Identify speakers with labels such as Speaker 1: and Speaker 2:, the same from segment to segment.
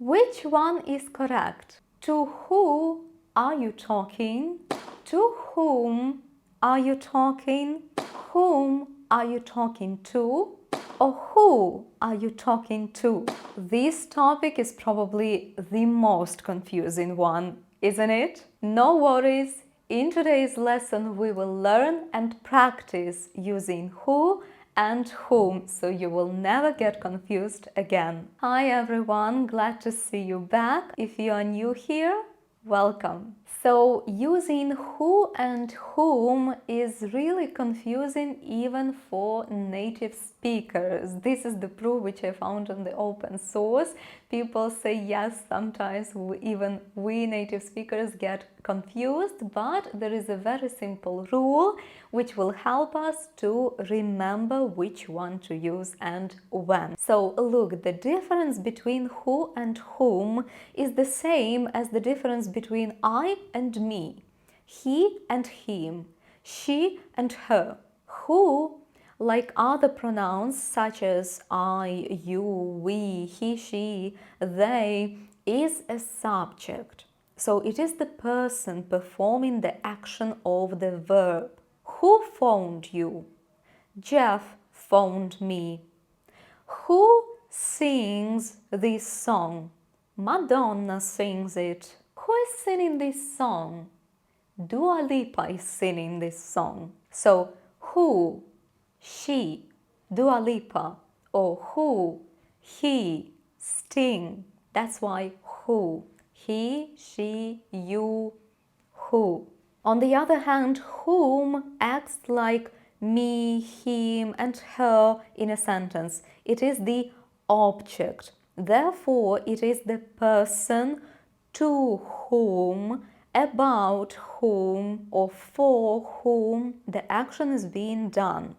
Speaker 1: Which one is correct? To who are you talking? To whom are you talking? Whom are you talking to? Or who are you talking to? This topic is probably the most confusing one, isn't it? No worries. In today's lesson, we will learn and practice using who and whom, so you will never get confused again. Hi everyone, glad to see you back. If you are new here, welcome. So using who and whom is really confusing even for native speakers. This is the proof which I found on the open source. People say yes, sometimes even we native speakers get confused, but there is a very simple rule which will help us to remember which one to use and when. So look, the difference between who and whom is the same as the difference between I and me, he and him, she and her. Who, like other pronouns such as I, you, we, he, she, they, is a subject. So it is the person performing the action of the verb. Who phoned you? Jeff phoned me. Who sings this song? Madonna sings it. Who is singing this song? Dua Lipa is singing this song. So who, she, Dua Lipa, or who, he, Sting. That's why who. He, she, you, who. On the other hand, whom acts like me, him, and her in a sentence. It is the object. Therefore, it is the person to whom, about whom, or for whom the action is being done.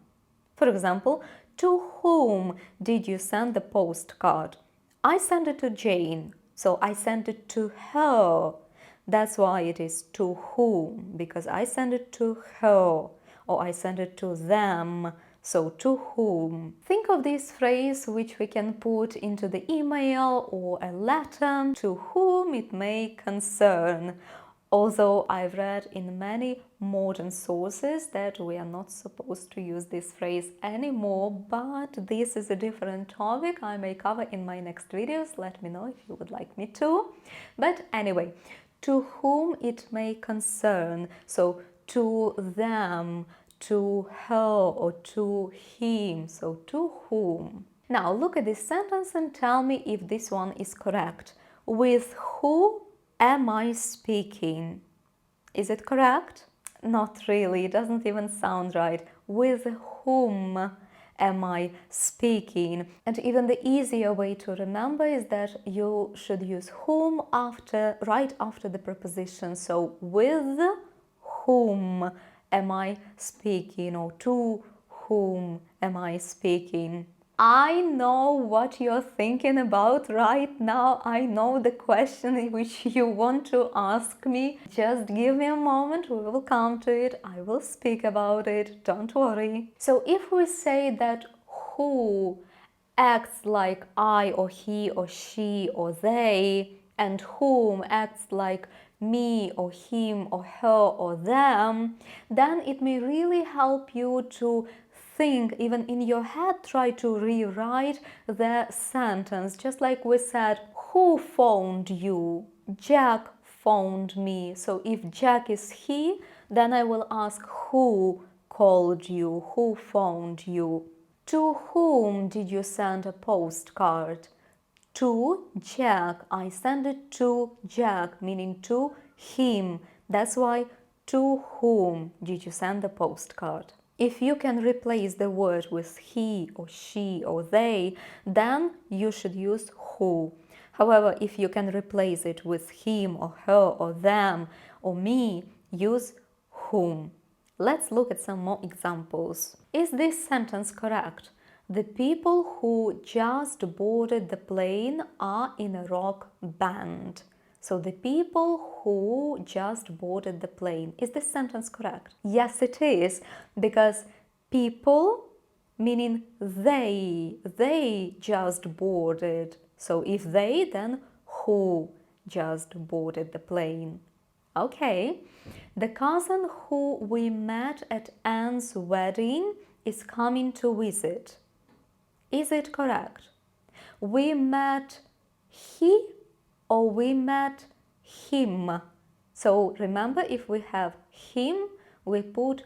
Speaker 1: For example, to whom did you send the postcard? I sent it to Jane, so I sent it to her. That's why it is to whom, because I sent it to her, or I sent it to them, so to whom. Think of this phrase which we can put into the email or a letter, to whom it may concern. Although I've read in many modern sources that we are not supposed to use this phrase anymore, but this is a different topic I may cover in my next videos. Let me know if you would like me to. But anyway, to whom it may concern. So to them, to her, or to him. So to whom. Now look at this sentence and tell me if this one is correct. With who am I speaking? Is it correct? Not really, it doesn't even sound right. With whom am I speaking? And even the easier way to remember is that you should use whom right after the preposition. So with whom am I speaking, or to whom am I speaking? I know what you're thinking about right now. I know the question which you want to ask me. Just give me a moment, we will come to it. I will speak about it, don't worry. So if we say that who acts like I or he or she or they, and whom acts like me or him or her or them, then it may really help you to think, even in your head, try to rewrite the sentence. Just like we said, who phoned you? Jack phoned me. So if Jack is he, then I will ask who called you, who phoned you. To whom did you send a postcard? To Jack. I sent it to Jack, meaning to him. That's why to whom did you send the postcard? If you can replace the word with he or she or they, then you should use who. However, if you can replace it with him or her or them or me, use whom. Let's look at some more examples. Is this sentence correct? The people who just boarded the plane are in a rock band. So the people who just boarded the plane. Is this sentence correct? Yes, it is, because people meaning they just boarded. So if they, then who just boarded the plane. Okay, the cousin who we met at Anne's wedding is coming to visit. Is it correct? We met he or we met him. So remember, if we have him, we put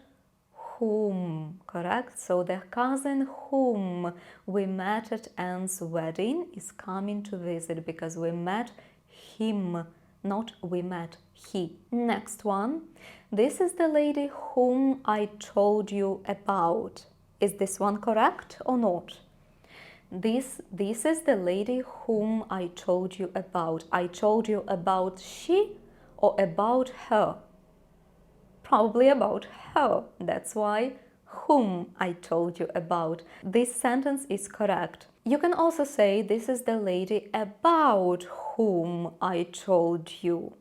Speaker 1: whom, correct? So the cousin whom we met at Anne's wedding is coming to visit because we met him, not we met he. Next one. This is the lady whom I told you about. Is this one correct or not? This is the lady whom I told you about. I told you about she or about her? Probably about her. That's why whom I told you about. This sentence is correct. You can also say this is the lady about whom I told you.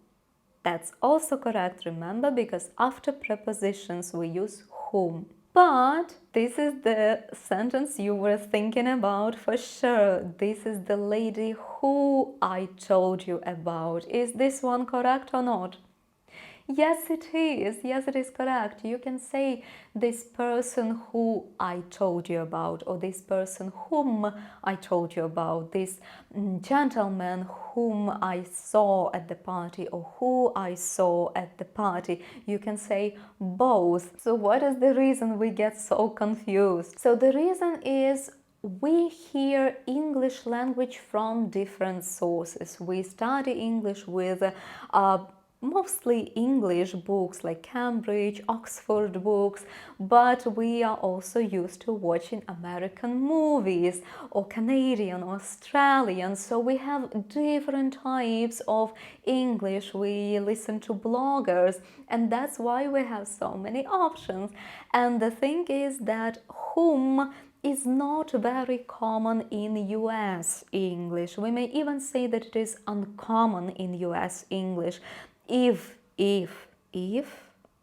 Speaker 1: That's also correct, remember, because after prepositions we use whom. But this is the sentence you were thinking about for sure. This is the lady who I told you about. Is this one correct or not? Yes, it is. Yes, it is correct. You can say this person who I told you about, or this person whom I told you about, this gentleman whom I saw at the party, or who I saw at the party. You can say both. So what is the reason we get so confused? So the reason is we hear English language from different sources. We study English with mostly English books like Cambridge, Oxford books, but we are also used to watching American movies or Canadian, Australian, so we have different types of English. We listen to bloggers, and that's why we have so many options. And the thing is that whom is not very common in US English. We may even say that it is uncommon in US English. If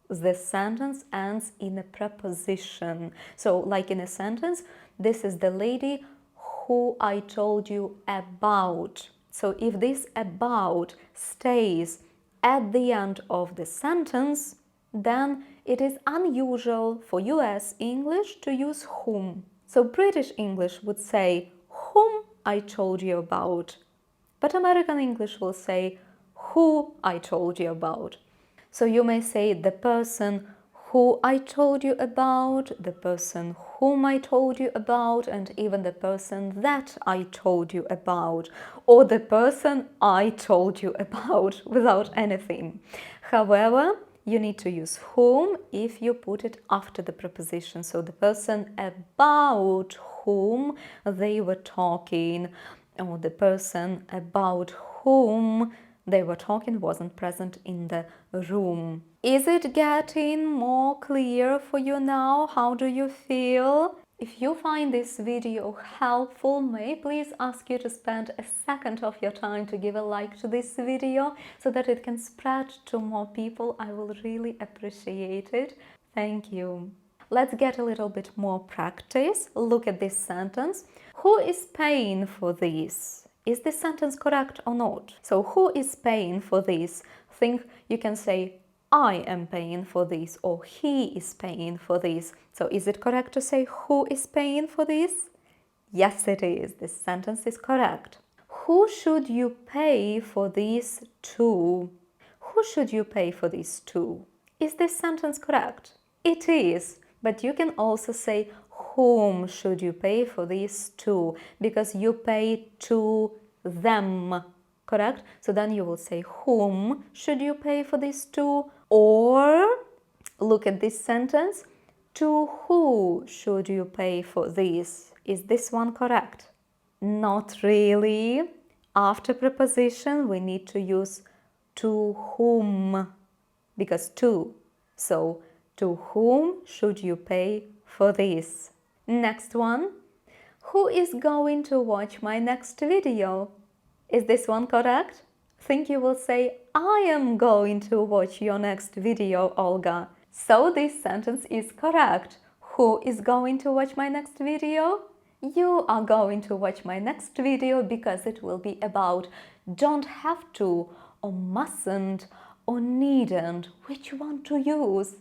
Speaker 1: the sentence ends in a preposition. So like in a sentence, this is the lady who I told you about. So if this about stays at the end of the sentence, then it is unusual for US English to use whom. So British English would say whom I told you about, but American English will say who I told you about. So you may say the person who I told you about, the person whom I told you about, and even the person that I told you about, or the person I told you about without anything. However, you need to use whom if you put it after the preposition. So the person about whom they were talking, or the person about whom they were talking wasn't present in the room. Is it getting more clear for you now? How do you feel? If you find this video helpful, may I please ask you to spend a second of your time to give a like to this video so that it can spread to more people. I will really appreciate it. Thank you. Let's get a little bit more practice. Look at this sentence. Who is paying for this? Is this sentence correct or not? So who is paying for this? Think you can say I am paying for this, or he is paying for this. So is it correct to say who is paying for this? Yes, it is. This sentence is correct. Who should you pay for these to? Who should you pay for these to? Is this sentence correct? It is. But you can also say whom should you pay for these to, because you pay to them, correct? So then you will say whom should you pay for these to, or look at this sentence, to who should you pay for this? Is this one correct? Not really. After preposition we need to use to whom, because to. So to whom should you pay for this? Next one. Who is going to watch my next video? Is this one correct? Think you will say, I am going to watch your next video, Olga. So this sentence is correct. Who is going to watch my next video? You are going to watch my next video because it will be about don't have to, or mustn't, or needn't. Which one to use?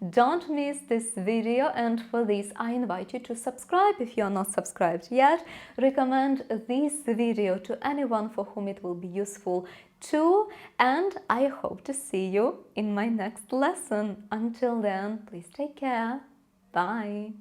Speaker 1: Don't miss this video, and for this I invite you to subscribe if you are not subscribed yet. Recommend this video to anyone for whom it will be useful too, and I hope to see you in my next lesson. Until then, please take care. Bye.